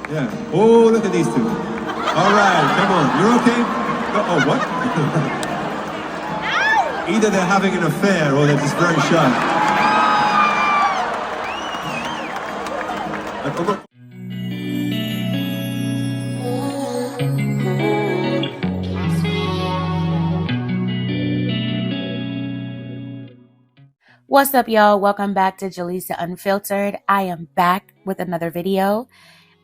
Yeah. Oh, look at these two. All right, come on. You're okay? Oh, what? Either they're having an affair or they're just very shy. What's up, y'all? Welcome back to Jaleesa Unfiltered. I am back with another video.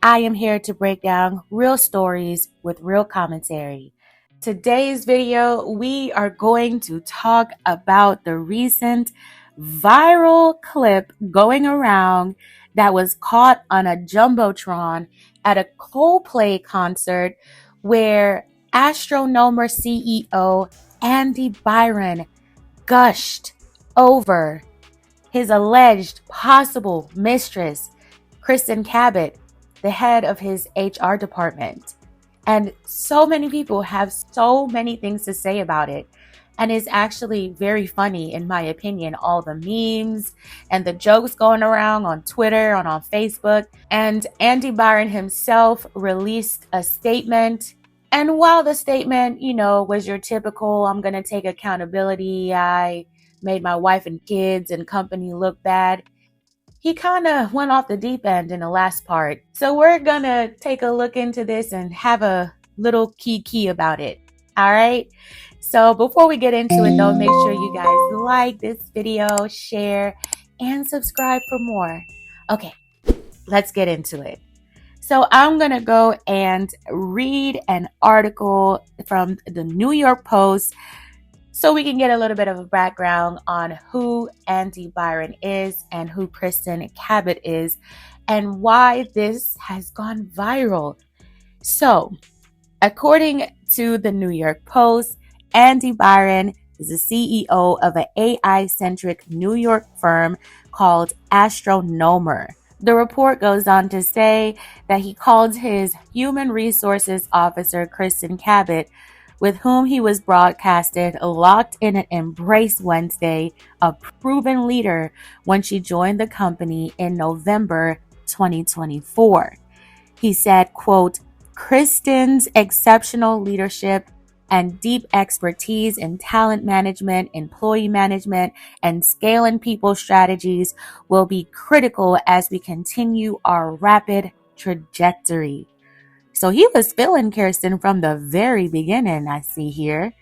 I am here to break down real stories with real commentary. Today's video, we are going to talk about the recent viral clip going around that was caught on a jumbotron at a Coldplay concert where Astronomer CEO Andy Byron gushed over his alleged possible mistress, Kristin Cabot, the head of his HR department. And so many people have so many things to say about it. And it's actually very funny, in my opinion, all the memes and the jokes going around on Twitter, on Facebook. And Andy Byron himself released a statement. And while the statement, was your typical, I'm going to take accountability, I made my wife and kids and company look bad, he kind of went off the deep end in the last part. So we're going to take a look into this and have a little kiki about it. All right. So before we get into it, though, make sure you guys like this video, share, and subscribe for more. Okay, let's get into it. So I'm going to go and read an article from the New York Post so we can get a little bit of a background on who Andy Byron is and who Kristin Cabot is and why this has gone viral. So, according to the New York Post, Andy Byron is the CEO of an AI-centric New York firm called Astronomer. The report goes on to say that he called his human resources officer, Kristin Cabot, with whom he was broadcasted locked in an embrace Wednesday, a proven leader when she joined the company in November 2024. He said, quote, Kristin's exceptional leadership and deep expertise in talent management, employee management, and scaling people strategies will be critical as we continue our rapid trajectory. So he was feeling Kristin from the very beginning, I see here.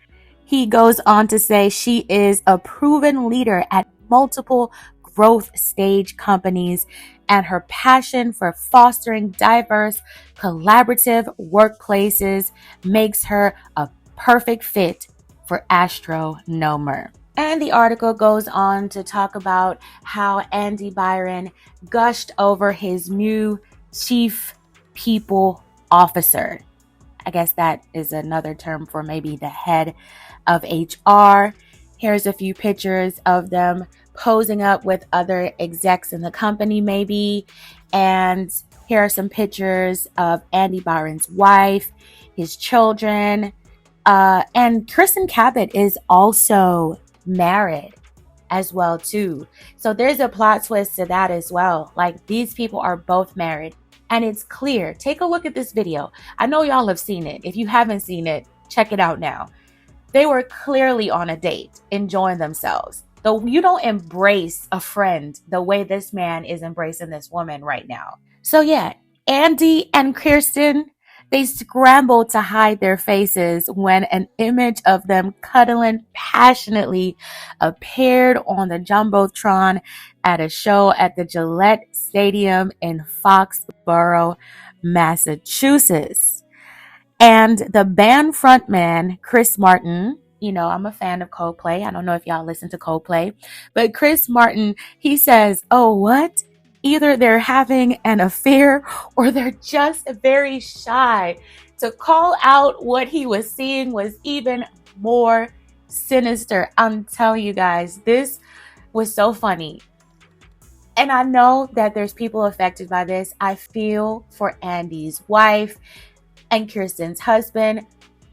He goes on to say she is a proven leader at multiple growth stage companies, and her passion for fostering diverse, collaborative workplaces makes her a perfect fit for Astronomer. And the article goes on to talk about how Andy Byron gushed over his new chief people officer. I guess that is another term for maybe the head of HR. Here's a few pictures of them posing up with other execs in the company maybe. And here are some pictures of Andy Byron's wife, his children. And Kristin Cabot is also married as well too. So there's a plot twist to that as well. Like, these people are both married. And it's clear. Take a look at this video. I know y'all have seen it. If you haven't seen it, check it out now. They were clearly on a date, enjoying themselves. Though you don't embrace a friend the way this man is embracing this woman right now. So yeah, Andy and Kristin, they scrambled to hide their faces when an image of them cuddling passionately appeared on the jumbotron at a show at the Gillette Stadium in Foxborough, Massachusetts. And the band frontman, Chris Martin, I'm a fan of Coldplay. I don't know if y'all listen to Coldplay, but Chris Martin, he says, oh, what? Either they're having an affair or they're just very shy. To call out what he was seeing was even more sinister. I'm telling you guys, this was so funny. And I know that there's people affected by this. I feel for Andy's wife and Kristin's husband.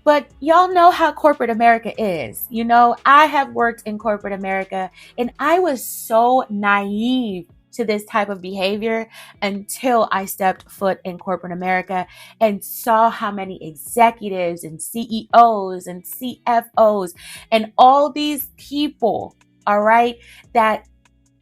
But y'all know how corporate America is. I have worked in corporate America, and I was so naive to this type of behavior until I stepped foot in corporate America and saw how many executives and CEOs and CFOs and all these people, all right, that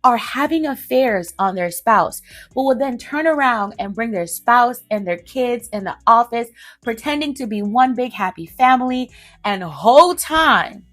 are having affairs on their spouse, but will then turn around and bring their spouse and their kids in the office, pretending to be one big happy family, and the whole time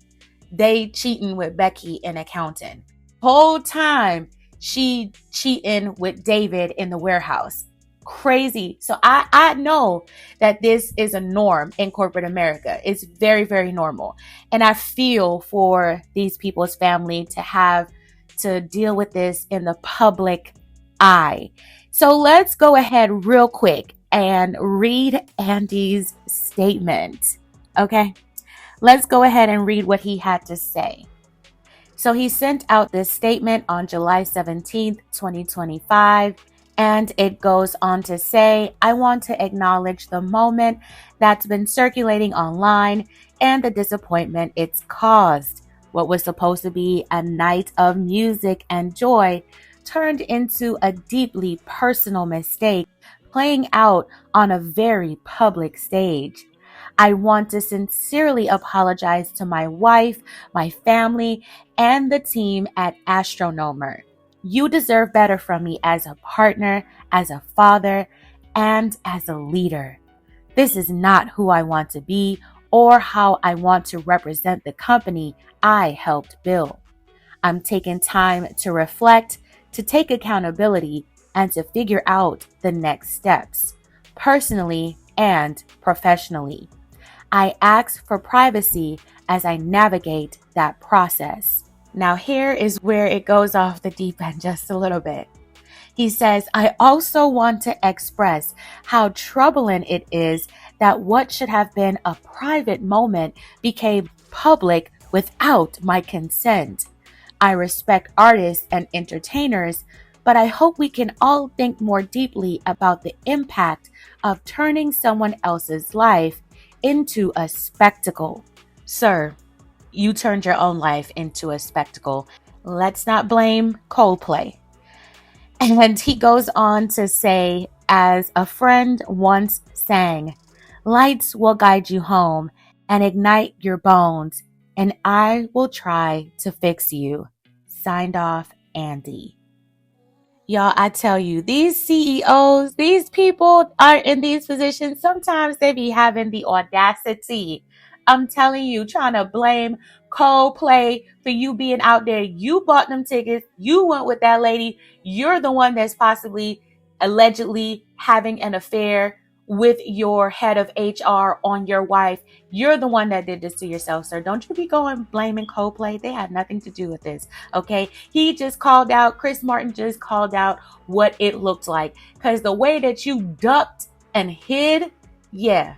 they cheating with Becky in accounting. Whole time she cheating with David in the warehouse. Crazy. So I know that this is a norm in corporate America. It's very, very normal. And I feel for these people's family to have to deal with this in the public eye. So let's go ahead real quick and read Andy's statement. Okay, let's go ahead and read what he had to say. So he sent out this statement on July 17th, 2025. And it goes on to say, I want to acknowledge the moment that's been circulating online and the disappointment it's caused. What was supposed to be a night of music and joy turned into a deeply personal mistake playing out on a very public stage. I want to sincerely apologize to my wife, my family, and the team at Astronomer. You deserve better from me as a partner, as a father, and as a leader. This is not who I want to be or how I want to represent the company I helped build. I'm taking time to reflect, to take accountability, and to figure out the next steps, personally and professionally. I ask for privacy as I navigate that process. Now here is where it goes off the deep end just a little bit. He says, I also want to express how troubling it is that what should have been a private moment became public without my consent. I respect artists and entertainers, but I hope we can all think more deeply about the impact of turning someone else's life into a spectacle. Sir, you turned your own life into a spectacle. Let's not blame Coldplay. And he goes on to say, as a friend once sang, lights will guide you home and ignite your bones, and I will try to fix you. Signed off, Andy. Y'all, I tell you, these CEOs, these people are in these positions. Sometimes they be having the audacity. I'm telling you, trying to blame Coldplay for you being out there. You bought them tickets. You went with that lady. You're the one that's possibly allegedly having an affair with your head of HR on your wife. You're the one that did this to yourself, sir. Don't you be going blaming Coldplay. They had nothing to do with this. Okay. He just called out, Chris Martin just called out what it looked like. Because the way that you ducked and hid, yeah,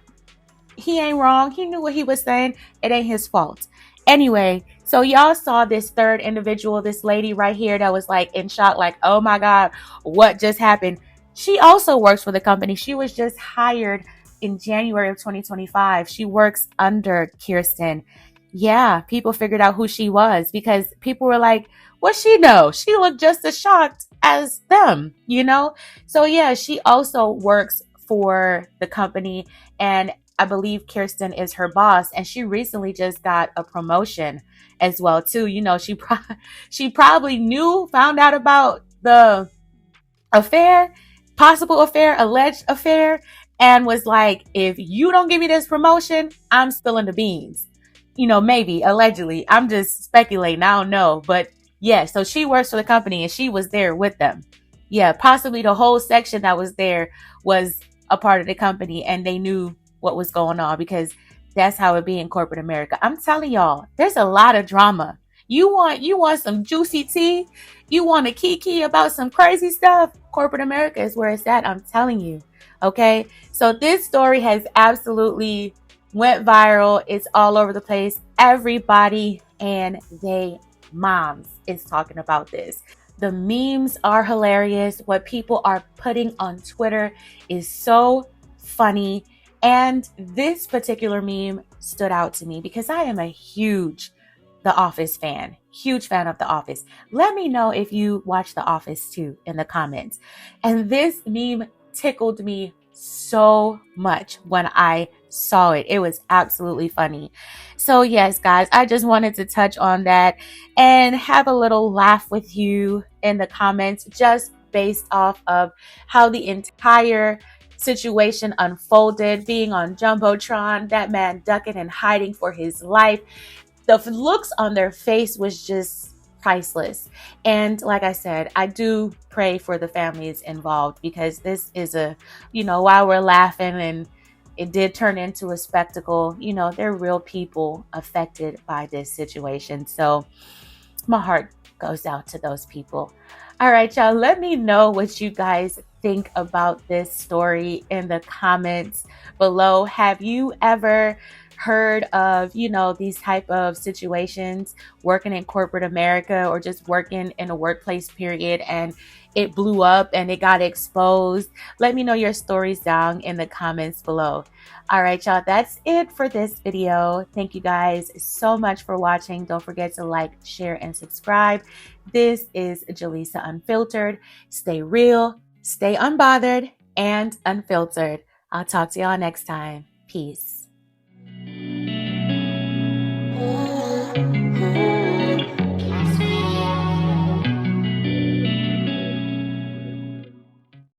he ain't wrong. He knew what he was saying. It ain't his fault. Anyway, so y'all saw this third individual, this lady right here that was like in shock, like, oh my God, what just happened? She also works for the company. She was just hired in January of 2025. She works under Kristin. Yeah, people figured out who she was because people were like, what she know? She looked just as shocked as them, you know? So yeah, she also works for the company, and I believe Kristin is her boss, and she recently just got a promotion as well too. You know, she probably found out about the affair, possible affair, alleged affair, and was like, if you don't give me this promotion, I'm spilling the beans. You know, maybe, allegedly. I'm just speculating. I don't know. But yeah, so she works for the company and she was there with them. Yeah, possibly the whole section that was there was a part of the company and they knew what was going on because that's how it be in corporate America. I'm telling y'all, there's a lot of drama. You want some juicy tea? You want to kiki about some crazy stuff? Corporate America is where it's at. I'm telling you. Okay. So this story has absolutely went viral. It's all over the place. Everybody and they moms is talking about this. The memes are hilarious. What people are putting on Twitter is so funny. And this particular meme stood out to me because I am a huge The Office fan, huge fan of The Office. Let me know if you watch The Office too in the comments. And this meme tickled me so much when I saw it. It was absolutely funny. So yes, guys, I just wanted to touch on that and have a little laugh with you in the comments, just based off of how the entire situation unfolded, being on jumbotron, that man ducking and hiding for his life. The looks on their face was just priceless. And like I said, I do pray for the families involved, because this is while we're laughing and it did turn into a spectacle, they're real people affected by this situation. So my heart goes out to those people. All right, y'all, let me know what you guys think about this story in the comments below. Have you ever heard of, these type of situations working in corporate America, or just working in a workplace period, and it blew up and it got exposed? Let me know your stories down in the comments below. All right, y'all, that's it for this video. Thank you guys so much for watching. Don't forget to like, share, and subscribe. This is Jaleesa Unfiltered. Stay real, stay unbothered, and unfiltered. I'll talk to y'all next time. Peace.